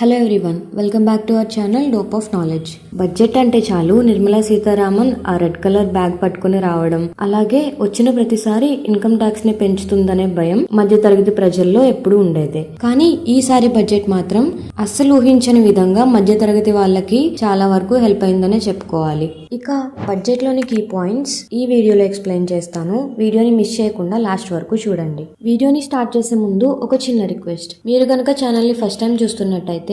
Hello everyone, welcome back to our channel dope of knowledge. Budget అంటే చాలు నిర్మలా సీతారామన్ ఆ red colour bag పట్టుకుని రావడం, అలాగే వచ్చిన ప్రతిసారి ఇన్కమ్ ట్యాక్స్ ని పెంచుతుందనే భయం మధ్య తరగతి ప్రజల్లో ఎప్పుడూ ఉండేదే. కానీ ఈసారి బడ్జెట్ మాత్రం అస్సలు ఊహించని విధంగా మధ్య తరగతి వాళ్ళకి చాలా వరకు హెల్ప్ అయిందనే చెప్పుకోవాలి. ఇక బడ్జెట్ లోని కీ పాయింట్స్ ఈ వీడియోలో ఎక్స్ప్లెయిన్ చేస్తాను. వీడియోని మిస్ చేయకుండా లాస్ట్ వరకు చూడండి. వీడియోని స్టార్ట్ చేసే ముందు ఒక చిన్న రిక్వెస్ట్, మీరు గనక ఛానల్ ని ఫస్ట్ టైం చూస్తున్నట్టయితే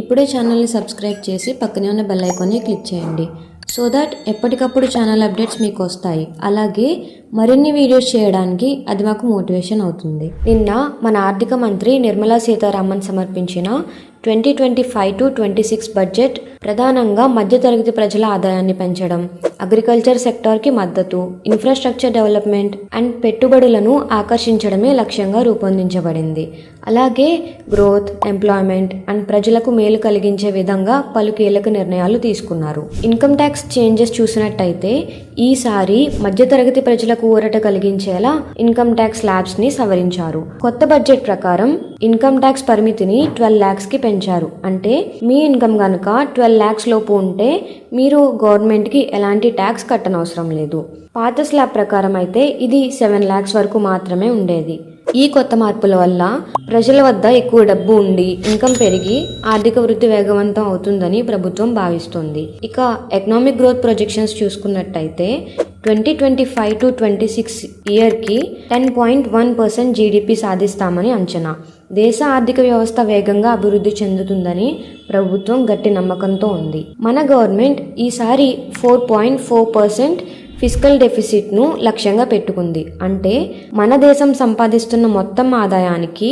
ఇప్పుడే ఛానల్ని సబ్స్క్రైబ్ చేసి పక్కనే ఉన్న బెల్ ఐకాన్ని క్లిక్ చేయండి. సో దట్ ఎప్పటికప్పుడు ఛానల్ అప్డేట్స్ మీకు వస్తాయి. అలాగే మరిన్ని వీడియోస్ చేయడానికి అది మాకు మోటివేషన్ అవుతుంది. నిన్న మన ఆర్థిక మంత్రి నిర్మలా సీతారామన్ సమర్పించిన 2025-26 బడ్జెట్ ప్రధానంగా మధ్యతరగతి ప్రజల ఆదాయాన్ని పెంచడం, అగ్రికల్చర్ సెక్టార్కి మద్దతు, ఇన్ఫ్రాస్ట్రక్చర్ డెవలప్మెంట్ అండ్ పెట్టుబడులను ఆకర్షించడమే లక్ష్యంగా రూపొందించబడింది. అలాగే గ్రోత్, ఎంప్లాయ్మెంట్ అండ్ ప్రజలకు మేలు కలిగించే విధంగా పలు కీలక నిర్ణయాలు తీసుకున్నారు. ఇన్కమ్ ట్యాక్స్ చేంజెస్ చూసినట్టయితే ఈసారి మధ్యతరగతి ప్రజలకు ఊరట కలిగించేలా ఇన్కమ్ ట్యాక్స్ స్లాబ్స్ ని సవరించారు. కొత్త బడ్జెట్ ప్రకారం ఇన్కమ్ ట్యాక్స్ పరిమితిని 12 lakhs కి పెంచారు. అంటే మీ ఇన్కమ్ గనుక 12 lakhs లోపు ఉంటే మీరు గవర్నమెంట్ కి ఎలాంటి ట్యాక్స్ కట్టనవసరం లేదు. పాత స్లాబ్ ప్రకారం అయితే ఇది 7 lakhs వరకు మాత్రమే ఉండేది. ఈ కొత్త మార్పుల వల్ల ప్రజల వద్ద ఎక్కువ డబ్బు ఉండి ఇన్కమ్ పెరిగి ఆర్థిక వృద్ధి వేగవంతం అవుతుందని ప్రభుత్వం భావిస్తోంది. ఇక ఎకనామిక్ గ్రోత్ ప్రొజెక్షన్స్ చూసుకున్నట్టయితే 2025-26 ఇయర్కి 10.1% జీడిపి సాధిస్తామని అంచనా. దేశ ఆర్థిక వ్యవస్థ వేగంగా అభివృద్ధి చెందుతుందని ప్రభుత్వం గట్టి నమ్మకంతో ఉంది. మన గవర్నమెంట్ ఈసారి 4.4% ఫిస్కల్ డెఫిసిట్ను లక్ష్యంగా పెట్టుకుంది. అంటే మన దేశం సంపాదిస్తున్న మొత్తం ఆదాయానికి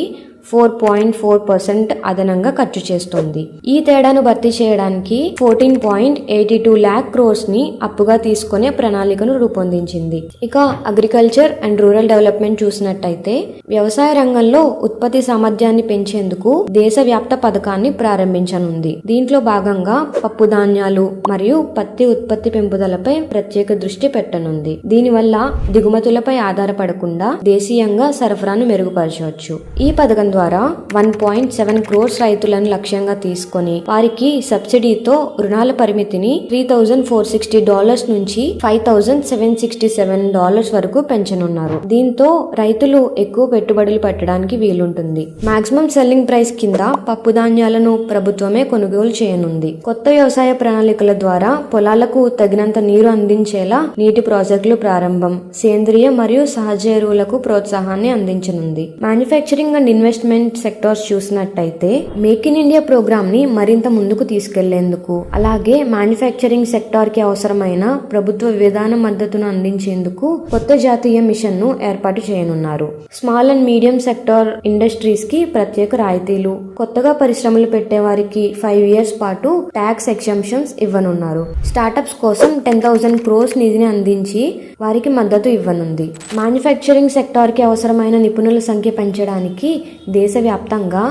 4.4% అదనంగా ఖర్చు చేస్తుంది. ఈ తేడాను భర్తీ చేయడానికి 14.82 lakh crores ని అప్పుగా తీసుకునే ప్రణాళికను రూపొందించింది. ఇక అగ్రికల్చర్ అండ్ రూరల్ డెవలప్మెంట్ చూసినట్టయితే వ్యవసాయ రంగంలో ఉత్పత్తి సామర్థ్యాన్ని పెంచేందుకు దేశవ్యాప్త పథకాన్ని ప్రారంభించనుంది. దీంట్లో భాగంగా పప్పు ధాన్యాలు మరియు పత్తి ఉత్పత్తి పెంపుదలపై ప్రత్యేక దృష్టి పెట్టనుంది. దీనివల్ల దిగుమతులపై ఆధారపడకుండా దేశీయంగా సరఫరాను మెరుగుపరచవచ్చు. ఈ పథకం ద్వారా 1.7 crores రైతులను లక్ష్యంగా తీసుకొని వారికి సబ్సిడీతో రుణాల పరిమితిని $3,460 నుంచి $5,767 వరకు పెంచనున్నారు. దీంతో రైతులు ఎక్కువ పెట్టుబడులు పెట్టడానికి వీలుంటుంది. మాక్సిమం సెల్లింగ్ ప్రైస్ కింద పప్పు ధాన్యాలను ప్రభుత్వమే కొనుగోలు చేయనుంది. కొత్త వ్యవసాయ ప్రణాళికల ద్వారా పొలాలకు తగినంత నీరు అందించేలా నీటి ప్రాజెక్టులు ప్రారంభం, సేంద్రియ మరియు సహజ ఎరువులకు ప్రోత్సాహాన్ని అందించనుంది. మ్యానుఫ్యాక్చరింగ్ అండ్ ఇన్వెస్ట్మెంట్ సెక్టార్స్ చూసినట్టయితే మేక్ ఇన్ ఇండియా ప్రోగ్రామ్ ని మరింత ముందుకు తీసుకెళ్లేందుకు, అలాగే మ్యానుఫ్యాక్చరింగ్ సెక్టార్ కి అవసరమైన ప్రభుత్వ విధాన మద్దతును అందించేందుకు కొత్త జాతీయ మిషన్ ను ఏర్పాటు చేయనున్నారు. Small and medium sector industries కి ప్రత్యేక రాయితీలు, కొత్తగా పరిశ్రమలు పెట్టే వారికి 5 years పాటు ట్యాక్స్ ఎగ్జంప్షన్స్ ఇవ్వనున్నారు. స్టార్టప్స్ కోసం 10,000 crores నిధిని అందించి వారికి మద్దతు ఇవ్వనుంది. మ్యానుఫ్యాక్చరింగ్ సెక్టార్ కి అవసరమైన నిపుణుల సంఖ్య పెంచడానికి దేశవ్యాప్తంగా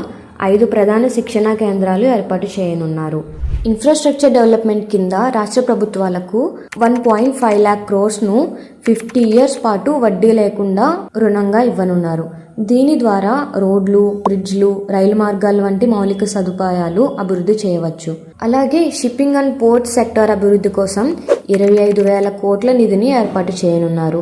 5 ప్రధాన శిక్షణా కేంద్రాలు ఏర్పాటు చేయనున్నారు. ఇన్ఫ్రాస్ట్రక్చర్ డెవలప్మెంట్ కింద రాష్ట్ర ప్రభుత్వాలకు 1.5 lakh crores ను 50 years పాటు వడ్డీ లేకుండా రుణంగా ఇవ్వనున్నారు. దీని ద్వారా రోడ్లు, బ్రిడ్జ్లు, రైలు మార్గాలు వంటి మౌలిక సదుపాయాలు అభివృద్ధి చేయవచ్చు. అలాగే షిప్పింగ్ అండ్ పోర్ట్ సెక్టార్ అభివృద్ధి కోసం 25,000 కోట్ల నిధిని ఏర్పాటు చేయనున్నారు.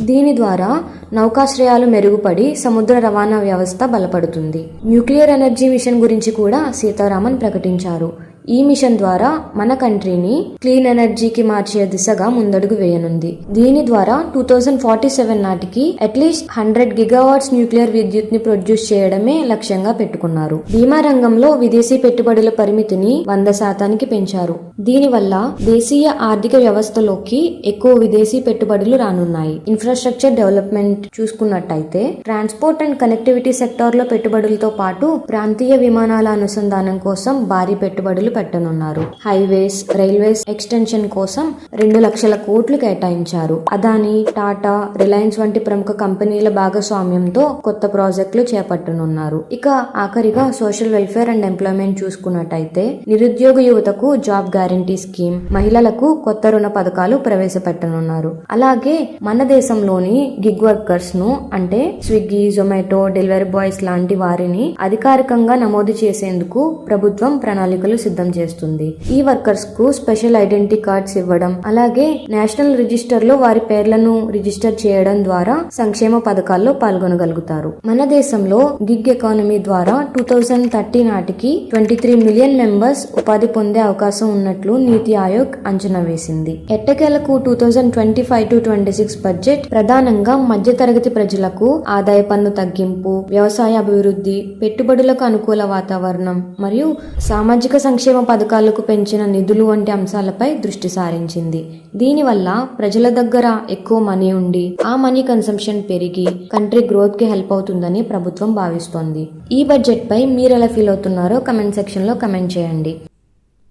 దీని ద్వారా నౌకాశ్రయాలు మెరుగుపడి సముద్ర రవాణా వ్యవస్థ బలపడుతుంది. న్యూక్లియర్ ఎనర్జీ మిషన్ గురించి కూడా సీతారామన్ ప్రకటించారు. ఈ మిషన్ ద్వారా మన కంట్రీని క్లీన్ ఎనర్జీకి మార్చే దిశగా ముందడుగు వేయనుంది. దీని ద్వారా 2047 నాటికి అట్లీస్ట్ 100 gigawatts న్యూక్లియర్ విద్యుత్ ని ప్రొడ్యూస్ చేయడమే లక్ష్యంగా పెట్టుకున్నారు. బీమా రంగంలో విదేశీ పెట్టుబడుల పరిమితిని 100% పెంచారు. దీనివల్ల దేశీయ ఆర్థిక వ్యవస్థలోకి ఎక్కువ విదేశీ పెట్టుబడులు రానున్నాయి. ఇన్ఫ్రాస్ట్రక్చర్ డెవలప్మెంట్ చూసుకున్నట్టయితే ట్రాన్స్పోర్ట్ అండ్ కనెక్టివిటీ సెక్టార్ లో పెట్టుబడులతో పాటు ప్రాంతీయ విమానాల అనుసంధానం కోసం భారీ పెట్టుబడులు పెట్టనున్నారు. హైవేస్, రైల్వేస్ ఎక్స్టెన్షన్ కోసం 2 లక్షల కోట్లు కేటాయించారు. అదానీ, టాటా, రిలయన్స్ వంటి ప్రముఖ కంపెనీల భాగస్వామ్యంతో కొత్త ప్రాజెక్టులు చేపట్టనున్నారు. ఇక ఆఖరిగా సోషల్ వెల్ఫేర్ అండ్ ఎంప్లాయ్మెంట్ చూసుకున్నట్టయితే నిరుద్యోగ యువతకు జాబ్ గ్యారంటీ స్కీమ్, మహిళలకు కొత్త రుణ పథకాలు ప్రవేశపెట్టనున్నారు. అలాగే మన దేశంలోని గిగ్ వర్కర్స్ ను అంటే స్విగ్గీ, జొమాటో, డెలివరీ బాయ్స్ లాంటి వారిని అధికారికంగా నమోదు చేసేందుకు ప్రభుత్వం ప్రణాళికలు సిద్ధం చేస్తుంది. ఈ వర్కర్స్ కు స్పెషల్ ఐడెంటిటీ కార్డ్స్ ఇవ్వడం, అలాగే నేషనల్ రిజిస్టర్ లో వారి పేర్లను రిజిస్టర్ చేయడం ద్వారా సంక్షేమ పథకాల్లో పాల్గొనగలుగుతారు. మన దేశంలో గిగ్ ఎకానమీ ద్వారా 2030 నాటికి 23 మిలియన్ మెంబర్స్ ఉపాధి పొందే అవకాశం ఉన్నట్లు నీతి ఆయోగ్ అంచనా వేసింది. ఎట్టకేలకు 2025-26 బడ్జెట్ ప్రధానంగా మధ్యతరగతి ప్రజలకు ఆదాయ పన్ను తగ్గింపు, వ్యవసాయ అభివృద్ధి, పెట్టుబడులకు అనుకూల వాతావరణం మరియు సామాజిక సంక్షేమ పథకాలకు పెంచిన నిధులు వంటి అంశాలపై దృష్టి సారించింది. దీనివల్ల ప్రజల దగ్గర ఎక్కువ మనీ ఉండి ఆ మనీ కన్సంప్షన్ పెరిగి కంట్రీ గ్రోత్ కి హెల్ప్ అవుతుందని ప్రభుత్వం భావిస్తోంది. ఈ బడ్జెట్ పై మీరు ఎలా ఫీల్ అవుతున్నారో కమెంట్ సెక్షన్ లో కమెంట్ చేయండి.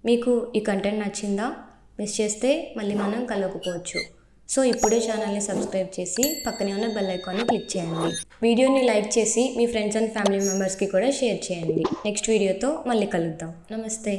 మీకు ఈ కంటెంట్ నచ్చిందా? మిస్ చేస్తే మళ్ళీ మనం కలవకపోవచ్చు. సో ఇప్పుడే ఛానల్ని సబ్స్క్రైబ్ చేసి పక్కనే ఉన్న బెల్ ఐకాన్ని క్లిక్ చేయండి. వీడియోని లైక్ చేసి మీ ఫ్రెండ్స్ అండ్ ఫ్యామిలీ మెంబర్స్కి కూడా షేర్ చేయండి. నెక్స్ట్ వీడియోతో మళ్ళీ కలుద్దాం. నమస్తే.